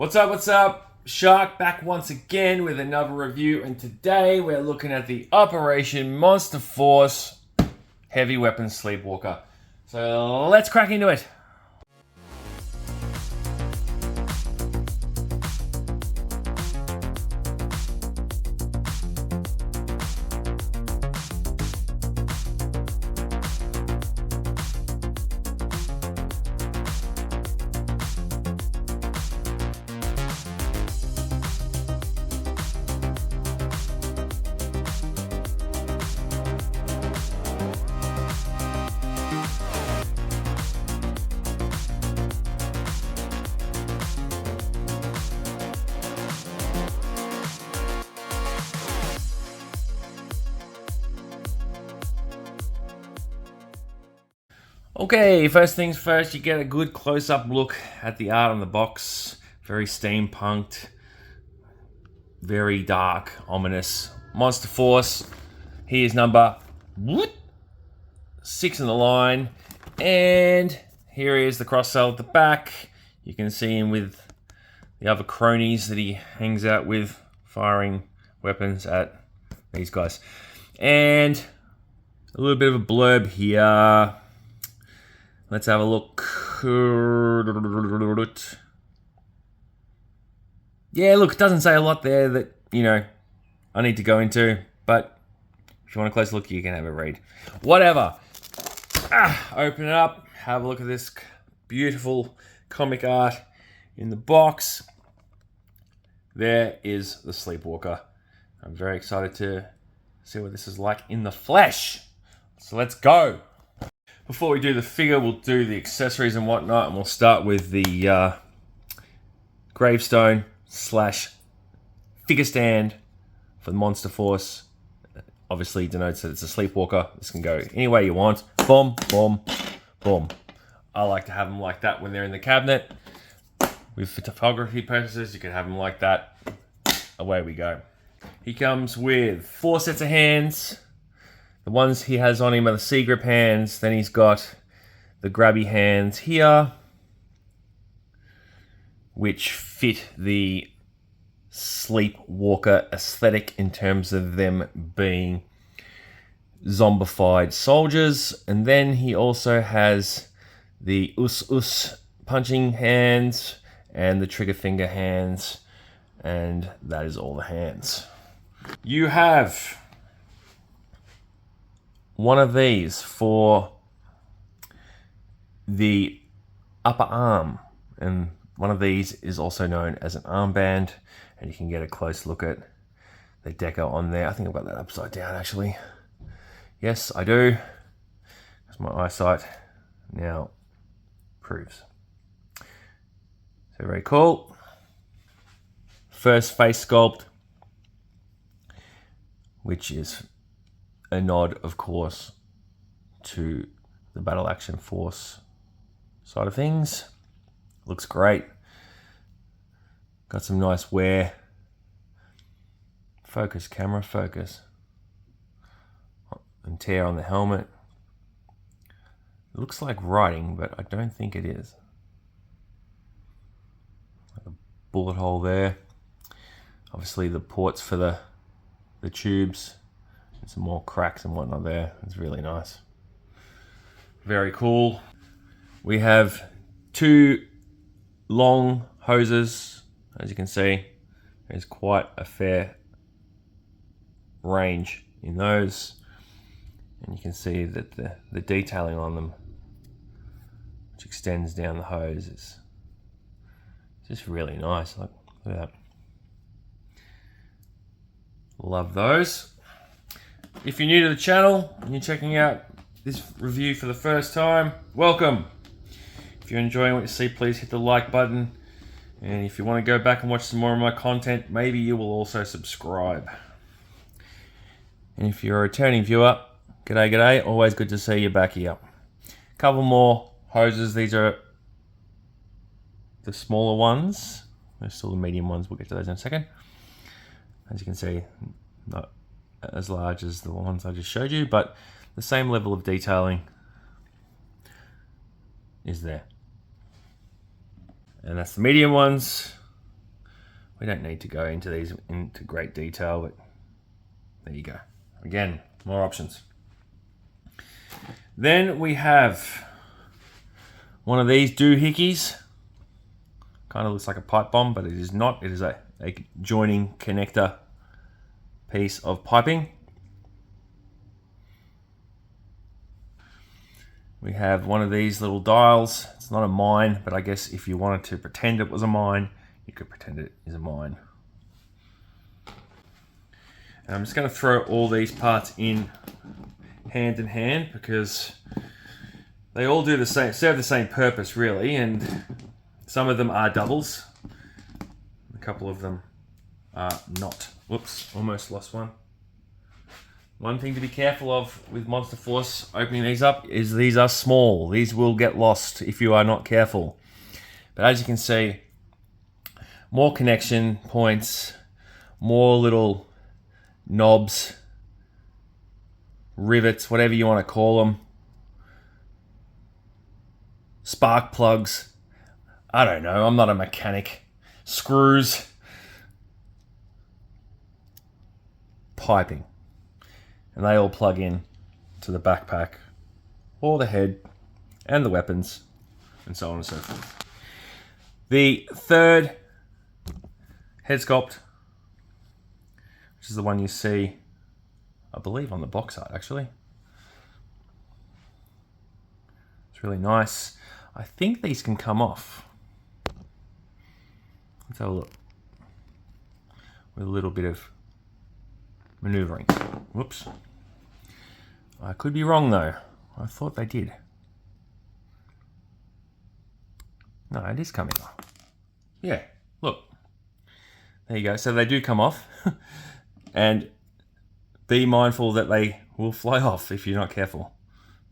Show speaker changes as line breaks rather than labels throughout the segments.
What's up, what's up? Shark back once again with another review, and today we're looking at the Operation Monster Force Heavy Weapons Sleepwalker. So let's crack into it. Okay, first things first, you get a good close-up look at the art on the box. Very steampunked, very dark, ominous. Monster Force. Here's number 6 in the line. And here is the cross-sell at the back. You can see him with the other cronies that he hangs out with, firing weapons at these guys. And a little bit of a blurb here. Let's have a look. Yeah, look, it doesn't say a lot there that, I need to go into, but if you want a close look, you can have a read. Whatever. Open it up, have a look at this beautiful comic art in the box. There is the Sleepwalker. I'm very excited to see what this is like in the flesh. So let's go. Before we do the figure, we'll do the accessories and whatnot, and we'll start with the gravestone / figure stand for the Monster Force. Obviously denotes that it's a Sleepwalker. This can go any way you want. Boom, boom, boom. I like to have them like that when they're in the cabinet. With photography purposes, you can have them like that. Away we go. He comes with 4 sets of hands. The ones he has on him are the C-grip hands. Then he's got the grabby hands here, which fit the Sleepwalker aesthetic in terms of them being zombified soldiers. And then he also has the us punching hands and the trigger finger hands. And that is all the hands. You have one of these for the upper arm, and one of these is also known as an armband, and you can get a close look at the deco on there. I think I've got that upside down actually. Yes, I do, because my eyesight now proves. So very cool. First face sculpt, which is a nod, of course, to the Battle Action Force side of things. Looks great. Got some nice wear. Focus, camera, focus. And tear on the helmet. It looks like writing, but I don't think it is. Like a bullet hole there. Obviously the ports for the tubes. Some more cracks and whatnot there. It's really nice. Very cool. We have 2 long hoses. As you can see, there's quite a fair range in those. And you can see that the detailing on them, which extends down the hose, is just really nice. Look at that. Love those. If you're new to the channel and you're checking out this review for the first time, welcome. If you're enjoying what you see, please hit the like button. And if you want to go back and watch some more of my content, maybe you will also subscribe. And if you're a returning viewer, g'day. Always good to see you back here. Couple more hoses. These are the smaller ones. There's still the medium ones. We'll get to those in a second. As you can see, not as large as the ones I just showed you, but the same level of detailing is there. And that's the medium ones. We don't need to go into these into great detail, but there you go. Again, more options. Then we have one of these doohickeys. Kind of looks like a pipe bomb, but it is not. It is a joining connector piece of piping. We have one of these little dials. It's not a mine, but I guess if you wanted to pretend it was a mine, you could pretend it is a mine. And I'm just going to throw all these parts in hand because they all do the same, serve the same purpose really, and some of them are doubles. A couple of them are not. Whoops, almost lost one. One thing to be careful of with Monster Force opening these up is these are small. These will get lost if you are not careful. But as you can see, more connection points, more little knobs, rivets, whatever you want to call them, spark plugs. I don't know, I'm not a mechanic. Screws, piping. And they all plug in to the backpack or the head and the weapons and so on and so forth. The third head sculpt, which is the one you see, I believe, on the box art actually. It's really nice. I think these can come off. Let's have a look. With a little bit of maneuvering. Whoops. I could be wrong though. I thought they did. No, it is coming off. Yeah, look. There you go. So they do come off. And be mindful that they will fly off if you're not careful.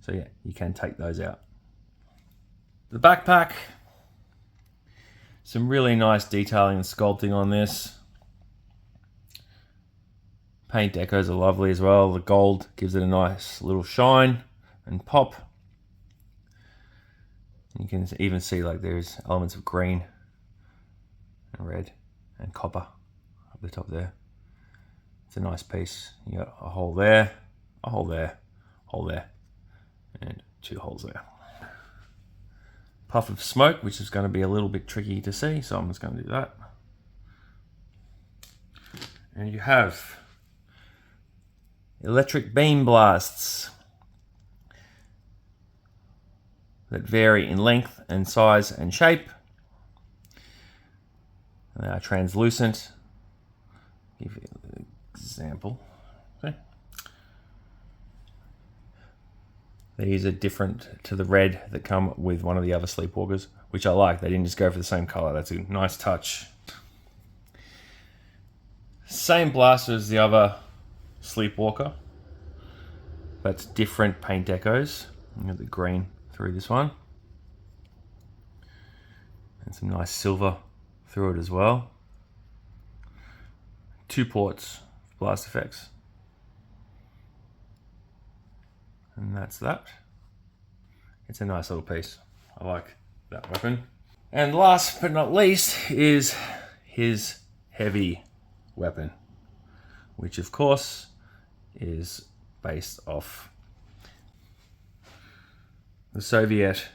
So yeah, you can take those out. The backpack. Some really nice detailing and sculpting on this. Paint decos are lovely as well. The gold gives it a nice little shine and pop. You can even see like there's elements of green and red and copper up the top there. It's a nice piece. You got a hole there, a hole there, hole there, and 2 holes there. Puff of smoke, which is going to be a little bit tricky to see, so I'm just going to do that. And you have electric beam blasts that vary in length and size and shape. And they are translucent. Give you an example. Okay. These are different to the red that come with one of the other Sleepwalkers, which I like. They didn't just go for the same color. That's a nice touch. Same blaster as the other Sleepwalker, but different paint decos. You got the green through this one, and some nice silver through it as well. 2 ports for blast effects, and that's that. It's a nice little piece. I like that weapon. And last but not least is his heavy weapon, which of course is based off the Soviet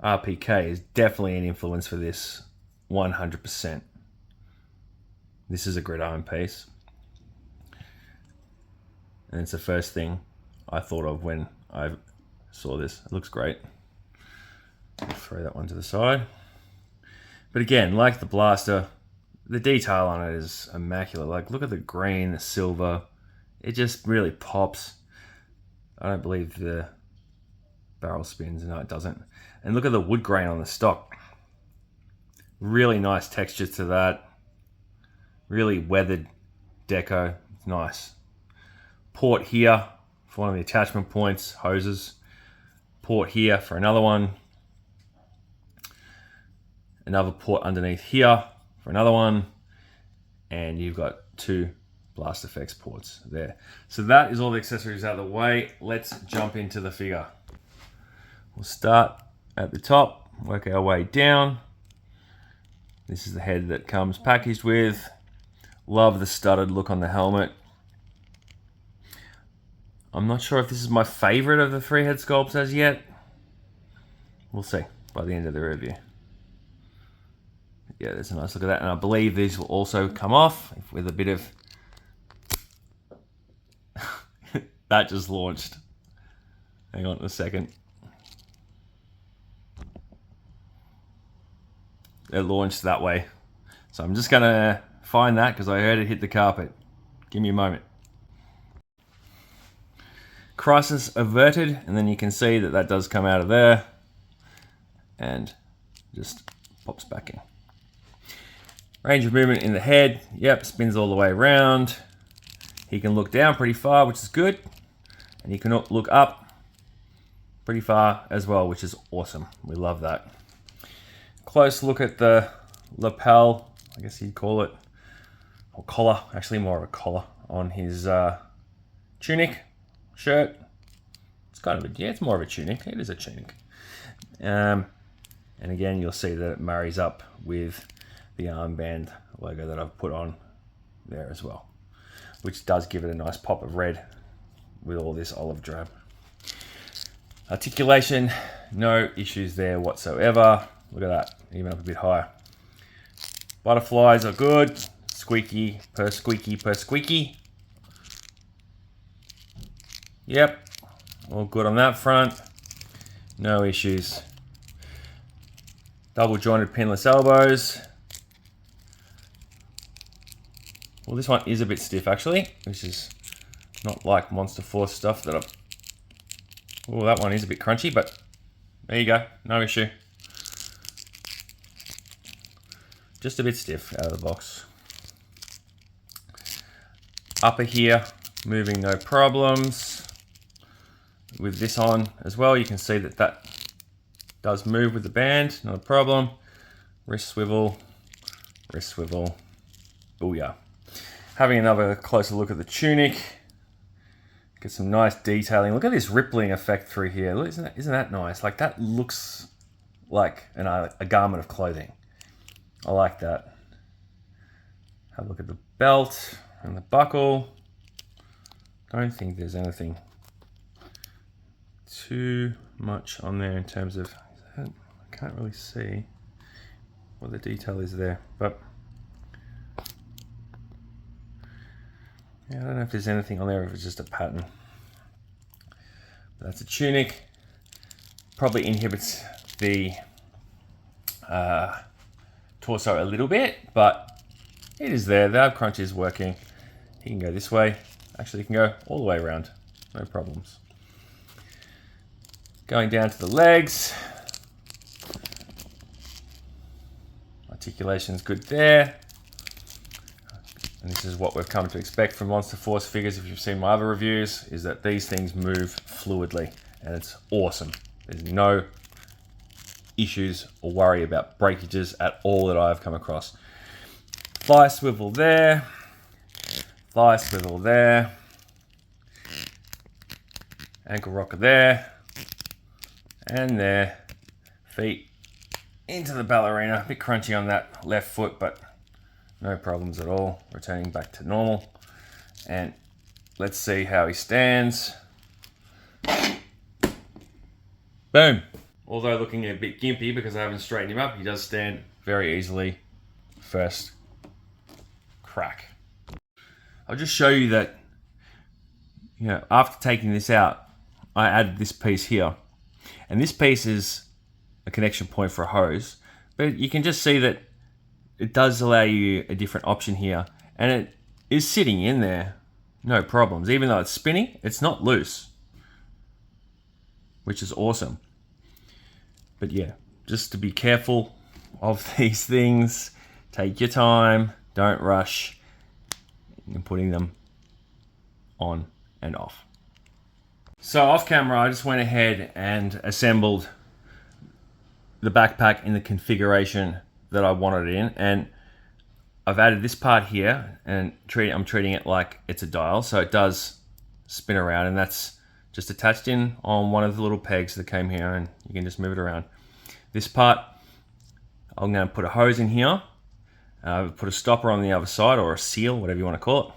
RPK. Is definitely an influence for this, 100%. This is a gridiron piece, and it's the first thing I thought of when I saw this. It looks great. I'll throw that one to the side. But again, like the blaster, the detail on it is immaculate. Like, look at the green, the silver. It just really pops. I don't believe the barrel spins. No, it doesn't. And look at the wood grain on the stock. Really nice texture to that. Really weathered deco. It's nice. Port here for one of the attachment points, hoses. Port here for another one. Another port underneath here for another one. And you've got 2 blast effects ports there. So that is all the accessories out of the way. Let's jump into the figure. We'll start at the top, work our way down. This is the head that comes packaged with. Love the studded look on the helmet. I'm not sure if this is my favorite of the 3 head sculpts as yet. We'll see by the end of the review. Yeah, there's a nice look at that. And I believe these will also come off with a bit of... That just launched. Hang on a second. It launched that way. So I'm just gonna find that because I heard it hit the carpet. Give me a moment. Crisis averted, and then you can see that that does come out of there and just pops back in. Range of movement in the head, yep, spins all the way around. He can look down pretty far, which is good, and he can look up pretty far as well, which is awesome. We love that. Close look at the lapel, I guess you'd call it, or collar, actually more of a collar on his tunic, shirt. It's kind of a, yeah, it's more of a tunic. It is a tunic. And again, you'll see that it marries up with the armband logo that I've put on there as well, which does give it a nice pop of red with all this olive drab. Articulation, no issues there whatsoever. Look at that, even up a bit higher. Butterflies are good. Squeaky per squeaky per squeaky. Yep, all good on that front. No issues. Double jointed pinless elbows. Well, this one is a bit stiff actually, which is not like Monster Force stuff that I've... Oh, that one is a bit crunchy, but there you go, no issue. Just a bit stiff out of the box. Upper here, moving no problems. With this on as well, you can see that that does move with the band, not a problem. Wrist swivel, booyah. Having another closer look at the tunic. Get some nice detailing. Look at this rippling effect through here. Look, isn't that nice? Like that looks like a garment of clothing. I like that. Have a look at the belt and the buckle. Don't think there's anything too much on there in terms of, I can't really see what the detail is there, but yeah, I don't know if there's anything on there, if it's just a pattern. But that's a tunic. Probably inhibits the torso a little bit, but it is there. The ab crunch is working. He can go this way. Actually, he can go all the way around. No problems. Going down to the legs. Articulation's good there. And this is what we've come to expect from Monster Force figures, if you've seen my other reviews, is that these things move fluidly, and it's awesome. There's no issues or worry about breakages at all that I've come across. Thigh swivel there, thigh swivel there, ankle rocker there, and there. Feet into the ballerina. A bit crunchy on that left foot, but no problems at all. Returning back to normal. And let's see how he stands. Boom. Although looking a bit gimpy because I haven't straightened him up, he does stand very easily. First crack. I'll just show you that, you know, after taking this out, I added this piece here. And this piece is a connection point for a hose. But you can just see that it does allow you a different option here. And it is sitting in there, no problems. Even though it's spinning, it's not loose. Which is awesome. But yeah, just to be careful of these things. Take your time, don't rush in putting them on and off. So off camera, I just went ahead and assembled the backpack in the configuration that I wanted it in, and I've added this part here, and I'm treating it like it's a dial, so it does spin around, and that's just attached in on one of the little pegs that came here, and you can just move it around. This part, I'm going to put a hose in here, Put a stopper on the other side, or a seal, whatever you want to call it.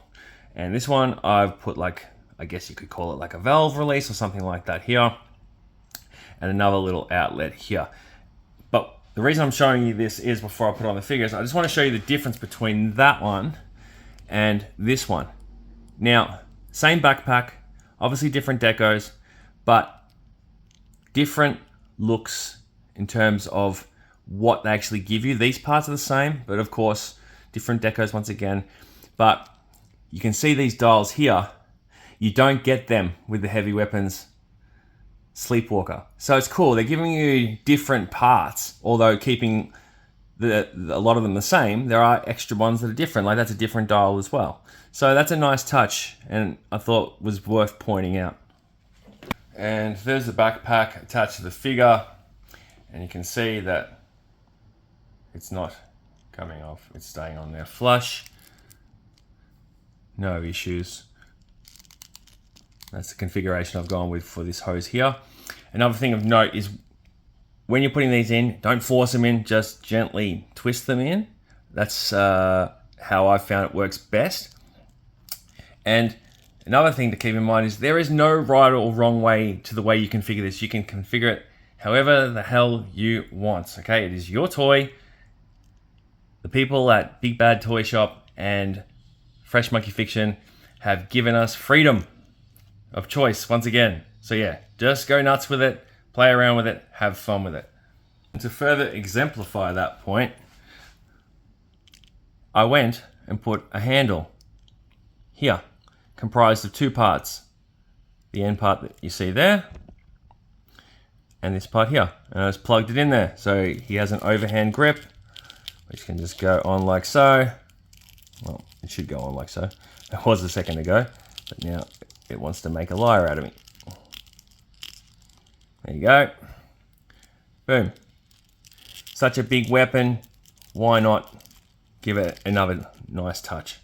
And this one I've put like, I guess you could call it like a valve release or something like that here. And another little outlet here. But the reason I'm showing you this is, before I put on the figures, I just want to show you the difference between that one and this one. Now, same backpack, obviously different decos, but different looks in terms of what they actually give you. These parts are the same, but of course, different decos once again. But you can see these dials here. You don't get them with the Heavy Weapons Sleepwalker. So it's cool. They're giving you different parts, although keeping a lot of them the same. There are extra ones that are different, like that's a different dial as well. So that's a nice touch, and I thought was worth pointing out. And there's the backpack attached to the figure, and you can see that it's not coming off. It's staying on there flush. No issues. That's the configuration I've gone with for this hose here. Another thing of note is, when you're putting these in, don't force them in, just gently twist them in. That's how I found it works best. And another thing to keep in mind is, there is no right or wrong way to the way you configure this. You can configure it however the hell you want, okay? It is your toy. The people at Big Bad Toy Shop and Fresh Monkey Fiction have given us freedom of choice once again. So yeah, just go nuts with it, play around with it, have fun with it. And to further exemplify that point, I went and put a handle here, comprised of two parts. The end part that you see there, and this part here. And I just plugged it in there. So he has an overhand grip, which can just go on like so. Well, it should go on like so. It was a second ago, but now it wants to make a liar out of me. There you go. Boom. Such a big weapon. Why not give it another nice touch?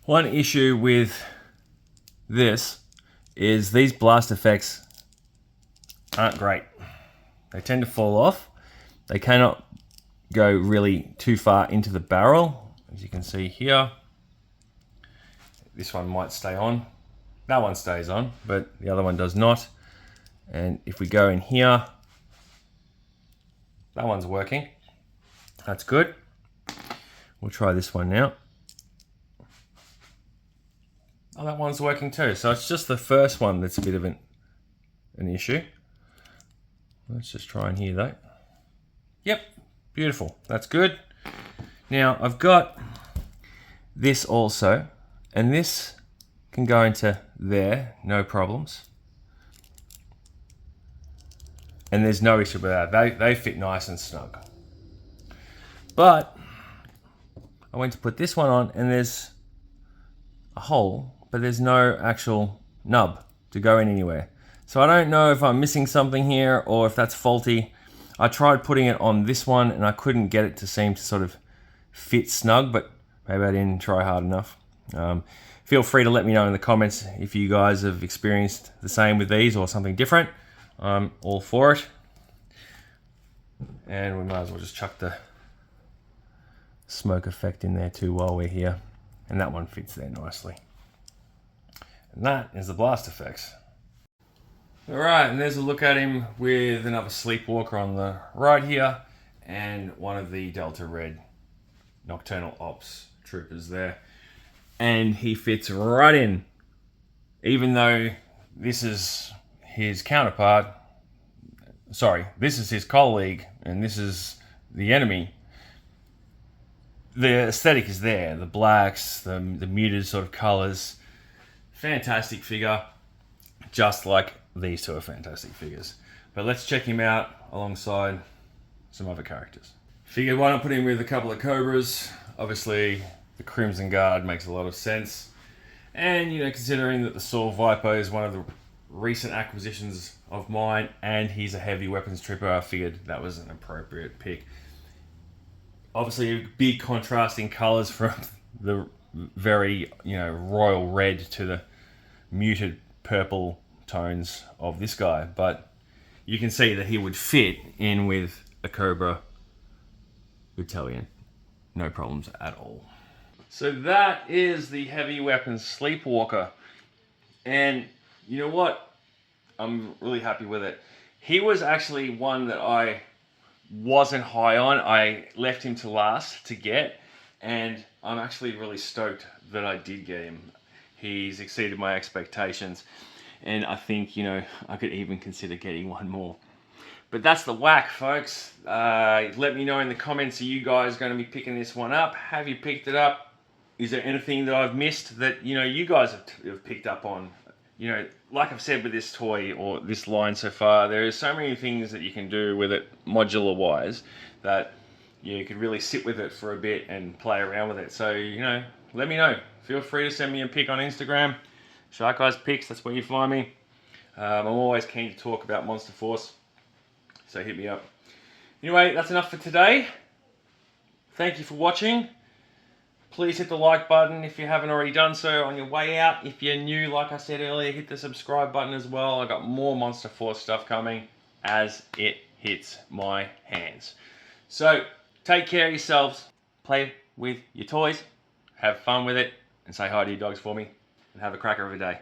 One issue with this is these blast effects aren't great. They tend to fall off. They cannot go really too far into the barrel, as you can see here. This one might stay on. That one stays on, but the other one does not. And if we go in here, that one's working. That's good. We'll try this one now. Oh, that one's working too. So it's just the first one that's a bit of an issue. Let's just try and hear that. Yep, beautiful. That's good. Now I've got this also, and this can go into there, no problems. And there's no issue with that. They fit nice and snug. But I went to put this one on, and there's a hole, but there's no actual nub to go in anywhere. So I don't know if I'm missing something here or if that's faulty. I tried putting it on this one and I couldn't get it to seem to sort of fit snug, but maybe I didn't try hard enough. Feel free to let me know in the comments if you guys have experienced the same with these or something different. I'm all for it. And we might as well just chuck the smoke effect in there too while we're here. And that one fits there nicely. And that is the blast effects. Alright, and there's a look at him with another Sleepwalker on the right here, and one of the Delta Red Nocturnal Ops troopers there. And he fits right in. Even though this is his counterpart, sorry, this is his colleague, and this is the enemy. The aesthetic is there, the blacks, the muted sort of colors. Fantastic figure, just like these two are fantastic figures. But let's check him out alongside some other characters. Figured why not put him with a couple of Cobras. Obviously the Crimson Guard makes a lot of sense. And you know, considering that the Saw Viper is one of the recent acquisitions of mine and he's a heavy weapons trooper, I figured that was an appropriate pick. Obviously big contrasting colors from the very, you know, royal red to the muted purple tones of this guy, but you can see that he would fit in with a Cobra battalion. No problems at all. So that is the Heavy Weapons Sleepwalker. And you know what? I'm really happy with it. He was actually one that I wasn't high on. I left him to last to get, and I'm actually really stoked that I did get him. He's exceeded my expectations, and I think, you know, I could even consider getting one more. But that's the whack, folks. Let me know in the comments, are you guys going to be picking this one up? Have you picked it up? Is there anything that I've missed that, you know, you guys have picked up on? You know, like I've said with this toy or this line so far, there are so many things that you can do with it modular wise that you could really sit with it for a bit and play around with it. So, you know, let me know. Feel free to send me a pic on Instagram. Shark Eyes Pics, that's where you find me. I'm always keen to talk about Monster Force, so hit me up. Anyway, that's enough for today. Thank you for watching. Please hit the like button if you haven't already done so on your way out. If you're new, like I said earlier, hit the subscribe button as well. I got more Monster Force stuff coming as it hits my hands. So, take care of yourselves. Play with your toys. Have fun with it. And say hi to your dogs for me. And have a cracker of a day.